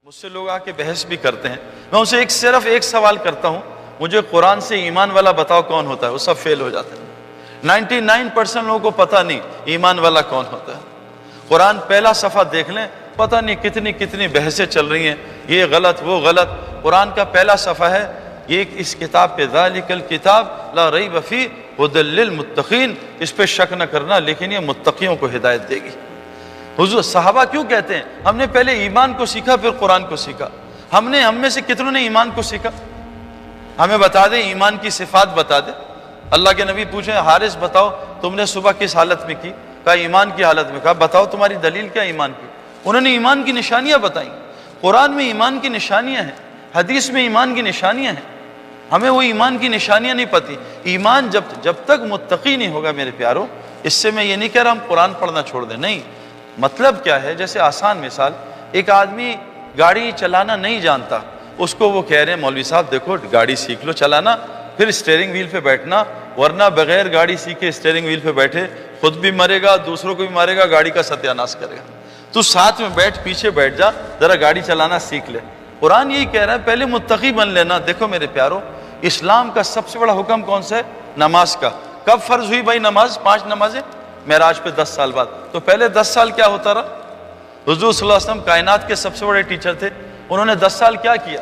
مجھ سے لوگ آ کے بحث بھی کرتے ہیں، میں ان سے صرف ایک سوال کرتا ہوں، مجھے قرآن سے ایمان والا بتاؤ کون ہوتا ہے؟ وہ سب فیل ہو جاتے ہیں۔ 99% لوگوں کو پتہ نہیں ایمان والا کون ہوتا ہے۔ قرآن پہلا صفحہ دیکھ لیں، پتہ نہیں کتنی بحثیں چل رہی ہیں، یہ غلط وہ غلط۔ قرآن کا پہلا صفحہ ہے، یہ اس کتاب پہ ذالک الکتاب لا ریب فیہ ھدی للمتقین، اس پہ شک نہ کرنا، لیکن یہ متقیوں کو ہدایت دے گی۔ حضور صحابہ کیوں کہتے ہیں ہم نے پہلے ایمان کو سیکھا پھر قرآن کو سیکھا؟ ہم میں سے کتنوں نے ایمان کو سیکھا؟ ہمیں بتا دیں، ایمان کی صفات بتا دیں۔ اللہ کے نبی پوچھیں، حارث بتاؤ تم نے صبح کس حالت میں کی؟ کہا ایمان کی حالت میں۔ کہا بتاؤ تمہاری دلیل کیا ایمان کی؟ انہوں نے ایمان کی نشانیاں بتائیں۔ قرآن میں ایمان کی نشانیاں ہیں، حدیث میں ایمان کی نشانیاں ہیں۔ ہمیں وہ ایمان کی نشانیاں نہیں پتہ۔ ایمان جب تک متقی نہیں ہوگا میرے پیاروں، اس سے میں یہ نہیں کہہ رہا ہم قرآن پڑھنا چھوڑ دیں، نہیں۔ مطلب کیا ہے؟ جیسے آسان مثال، ایک آدمی گاڑی چلانا نہیں جانتا، اس کو وہ کہہ رہے ہیں مولوی صاحب دیکھو گاڑی سیکھ لو چلانا، پھر اسٹیئرنگ وہیل پہ بیٹھنا، ورنہ بغیر گاڑی سیکھے اسٹیئرنگ وہیل پہ بیٹھے خود بھی مرے گا، دوسروں کو بھی مارے گا، گاڑی کا ستیہ ناش کرے گا۔ تو ساتھ میں بیٹھ، پیچھے بیٹھ جا، ذرا گاڑی چلانا سیکھ لے۔ قرآن یہی کہہ رہا ہے پہلے متقی بن لینا۔ دیکھو میرے پیاروں، اسلام کا سب سے بڑا حکم کون سا ہے؟ نماز کا۔ کب فرض ہوئی بھائی نماز؟ 5 نمازیں معراج پہ 10 سال بعد۔ تو پہلے 10 سال کیا ہوتا رہا؟ حضور صلی اللہ علیہ وسلم کائنات کے سب سے بڑے ٹیچر تھے، انہوں نے 10 سال کیا کیا؟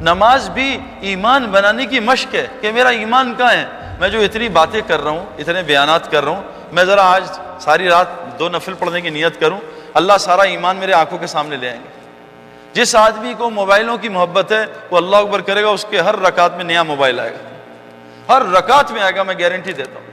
نماز بھی ایمان بنانے کی مشق ہے کہ میرا ایمان کہاں ہے؟ میں جو اتنی باتیں کر رہا ہوں، اتنے بیانات کر رہا ہوں، میں ذرا آج ساری رات 2 نفل پڑھنے کی نیت کروں، اللہ سارا ایمان میرے آنکھوں کے سامنے لے آئیں گے۔ جس آدمی کو موبائلوں کی محبت ہے وہ اللہ اکبر کرے گا، اس کے ہر رکعت میں نیا موبائل آئے گا، ہر رکعت میں آئے گا، میں گارنٹی دیتا ہوں۔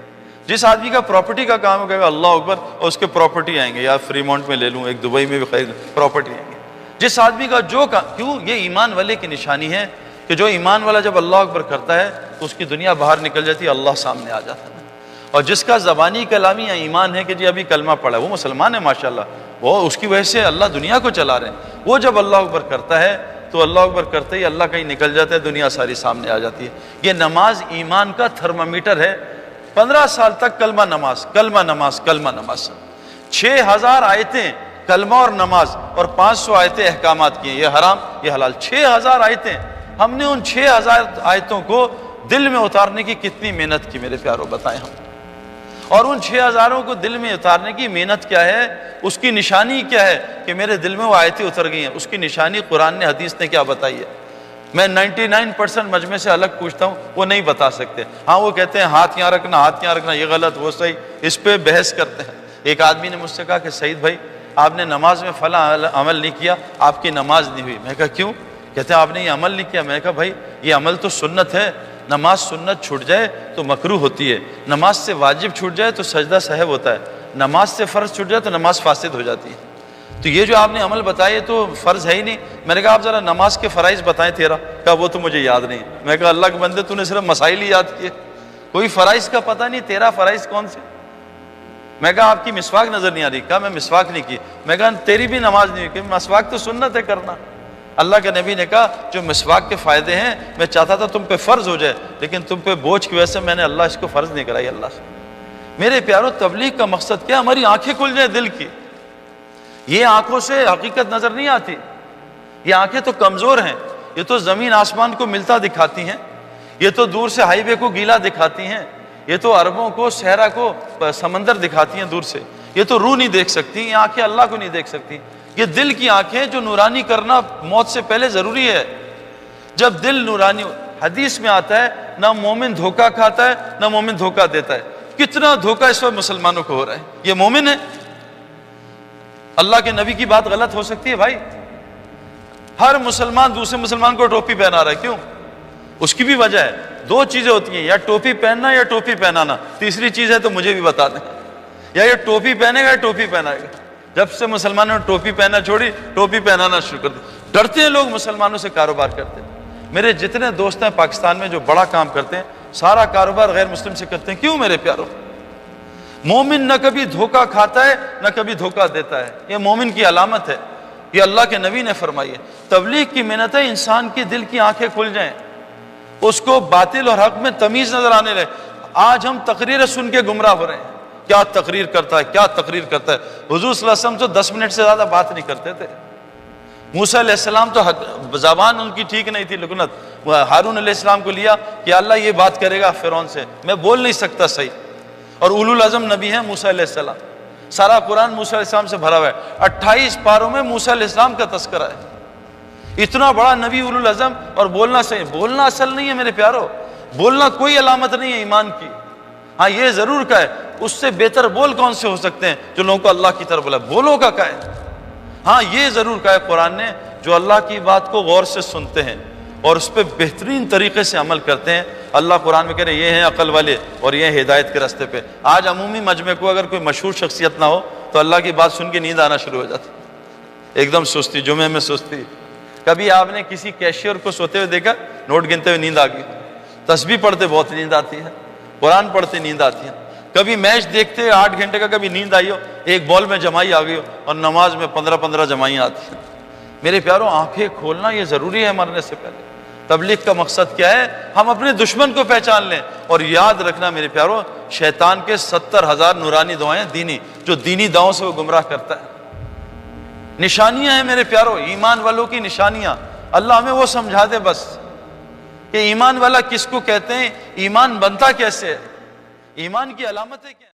جس آدمی کا پراپرٹی کا کام ہو، کہے گا اللہ اکبر، اور اس کے پراپرٹی آئیں گے، یا فری مونٹ میں لے لوں، ایک دبئی میں بھی خرید پراپرٹی آئیں گے۔ جس آدمی کا جو کیوں، یہ ایمان والے کی نشانی ہے کہ جو ایمان والا جب اللہ اکبر کرتا ہے تو اس کی دنیا باہر نکل جاتی ہے، اللہ سامنے آ جاتا ہے۔ اور جس کا زبانی کلامی یا ایمان ہے کہ جی ابھی کلمہ پڑھا ہے، وہ مسلمان ہے ماشاءاللہ، وہ اس کی وجہ سے اللہ دنیا کو چلا رہے ہیں، وہ جب اللہ اکبر کرتا ہے تو اللہ اکبر کرتے ہی اللہ کہیں نکل جاتا ہے، دنیا ساری سامنے آ جاتی ہے۔ یہ نماز ایمان کا تھرمامیٹر ہے۔ 15 سال تک کلمہ نماز، کلمہ نماز، کلمہ نماز، 6000 آیتیں کلمہ اور نماز، اور 500 آیتیں احکامات کی ہیں، یہ حرام یہ حلال، 6000 آیتیں۔ ہم نے ان 6000 آیتوں کو دل میں اتارنے کی کتنی محنت کی میرے پیاروں، بتائیں ہم۔ اور ان 6000 کو دل میں اتارنے کی محنت کیا ہے؟ اس کی نشانی کیا ہے کہ میرے دل میں وہ آیتیں اتر گئی ہیں؟ اس کی نشانی قرآن نے، حدیث نے کیا بتائی ہے؟ میں 99% مجمع سے الگ پوچھتا ہوں، وہ نہیں بتا سکتے۔ ہاں وہ کہتے ہیں ہاتھ یہاں رکھنا، ہاتھ یہاں رکھنا، یہ غلط وہ صحیح، اس پہ بحث کرتے ہیں۔ ایک آدمی نے مجھ سے کہا کہ سعید بھائی آپ نے نماز میں فلاں عمل نہیں کیا، آپ کی نماز نہیں ہوئی۔ میں کہا کیوں؟ کہتے ہیں آپ نے یہ عمل نہیں کیا۔ میں کہا بھائی یہ عمل تو سنت ہے، نماز سنت چھوٹ جائے تو مکروہ ہوتی ہے، نماز سے واجب چھوٹ جائے تو سجدہ سہو ہوتا ہے، نماز سے فرض چھوٹ جائے تو نماز فاسد ہو جاتی ہے۔ تو یہ جو آپ نے عمل بتائے تو فرض ہے ہی نہیں۔ میں نے کہا آپ ذرا نماز کے فرائض بتائیں تیرا۔ کہا وہ تو مجھے یاد نہیں۔ میں کہا اللہ کے بندے تو نے صرف مسائل ہی یاد کیے، کوئی فرائض کا پتہ نہیں، تیرا فرائض کون سے؟ میں کہا آپ کی مسواک نظر نہیں آ رہی۔ کہا میں مسواک نہیں کی۔ میں کہا تیری بھی نماز نہیں ہوئی، کہ مسواک تو سنت ہے کرنا۔ اللہ کے نبی نے کہا جو مسواک کے فائدے ہیں میں چاہتا تھا تم پہ فرض ہو جائے، لیکن تم پہ بوجھ کی وجہ سے میں نے اللہ اس کو فرض نہیں کرائی اللہ سے۔ میرے پیاروں، تبلیغ کا مقصد کیا؟ ہماری آنکھیں کھل جائیں دل کی۔ یہ آنکھوں سے حقیقت نظر نہیں آتی، یہ آنکھیں تو کمزور ہیں، یہ تو زمین آسمان کو ملتا دکھاتی ہیں، یہ تو دور سے ہائی وے کو گیلا دکھاتی ہیں، یہ تو عربوں کو، صحرا کو سمندر دکھاتی ہیں دور سے، یہ تو روح نہیں دیکھ سکتی، یہ آنکھیں اللہ کو نہیں دیکھ سکتی۔ یہ دل کی آنکھیں جو نورانی کرنا موت سے پہلے ضروری ہے۔ جب دل نورانی، حدیث میں آتا ہے نہ مومن دھوکہ کھاتا ہے نہ مومن دھوکہ دیتا ہے۔ کتنا دھوکہ اس وقت مسلمانوں کو ہو رہا ہے، یہ مومن ہے؟ اللہ کے نبی کی بات غلط ہو سکتی ہے بھائی؟ ہر مسلمان دوسرے مسلمان کو ٹوپی پہنا رہا ہے، کیوں؟ اس کی بھی وجہ ہے۔ 2 چیزیں ہوتی ہیں، یا ٹوپی پہننا یا ٹوپی پہنانا، تیسری چیز ہے تو مجھے بھی بتا دیں، یا یہ ٹوپی پہنے گا یا ٹوپی پہنائے گا۔ جب سے مسلمانوں نے ٹوپی پہنا چھوڑی، ٹوپی پہنانا شروع کر دیا۔ ڈرتے ہیں لوگ مسلمانوں سے کاروبار کرتے ہیں۔ میرے جتنے دوست ہیں پاکستان میں جو بڑا کام کرتے ہیں، سارا کاروبار غیر مسلم سے کرتے ہیں۔ کیوں میرے پیاروں؟ مومن نہ کبھی دھوکہ کھاتا ہے نہ کبھی دھوکہ دیتا ہے، یہ مومن کی علامت ہے، یہ اللہ کے نبی نے فرمائی ہے۔ تبلیغ کی محنت ہے انسان کی دل کی آنکھیں کھل جائیں، اس کو باطل اور حق میں تمیز نظر آنے لگے۔ آج ہم تقریر سن کے گمراہ ہو رہے ہیں، کیا تقریر کرتا ہے، کیا تقریر کرتا ہے۔ حضور صلی اللہ علیہ وسلم تو 10 منٹ سے زیادہ بات نہیں کرتے تھے، موسیٰ علیہ السلام تو زبان ان کی ٹھیک نہیں تھی، لکنت، ہارون علیہ السلام کو لیا کہ اللہ یہ بات کرے گا فرعون سے، میں بول نہیں سکتا صحیح، اور اولو العزم نبی ہیں موسیٰ علیہ السلام، سارا قرآن موسیٰ علیہ السلام سے بھرا ہوا ہے، 28 پاروں میں موسیٰ علیہ السلام کا تذکرہ ہے، اتنا بڑا نبی اولو العزم، اور بولنا صحیح، بولنا اصل نہیں ہے میرے پیارو، بولنا کوئی علامت نہیں ہے ایمان کی، ہاں یہ ضرور کا ہے، اس سے بہتر بول کون سے ہو سکتے ہیں جو لوگوں کو اللہ کی طرف بولا، بولو کا ہے، ہاں یہ ضرور کہا ہے قرآن نے، جو اللہ کی بات کو غور سے سنتے ہیں اور اس پہ بہترین طریقے سے عمل کرتے ہیں، اللہ قرآن میں کہہ رہے ہیں یہ ہیں عقل والے اور یہ ہیں ہدایت کے راستے پہ۔ آج عمومی مجمع کو اگر کوئی مشہور شخصیت نہ ہو تو اللہ کی بات سن کے نیند آنا شروع ہو جاتی، ایک دم سستی، جمعے میں سستی۔ کبھی آپ نے کسی کیشیئر کو سوتے ہوئے دیکھا؟ نوٹ گنتے ہوئے نیند آ گئی، تسبیح پڑھتے بہت نیند آتی ہے، قرآن پڑھتے نیند آتی ہے، کبھی میچ دیکھتے 8 گھنٹے کا کبھی نیند آئی ہو، ایک بال میں جمائی آ گئی ہو، اور نماز میں 15 جمائیاں آتی ہیں۔ میرے پیاروں آنکھیں کھولنا یہ ضروری ہے مرنے سے پہلے۔ تبلیغ کا مقصد کیا ہے؟ ہم اپنے دشمن کو پہچان لیں، اور یاد رکھنا میرے پیاروں، شیطان کے 70,000 نورانی دعائیں دینی، جو دینی دعاؤں سے وہ گمراہ کرتا ہے، نشانیاں ہیں میرے پیاروں، ایمان والوں کی نشانیاں۔ اللہ ہمیں وہ سمجھا دے بس کہ ایمان والا کس کو کہتے ہیں، ایمان بنتا کیسے ہے، ایمان کی علامتیں کیا ہیں۔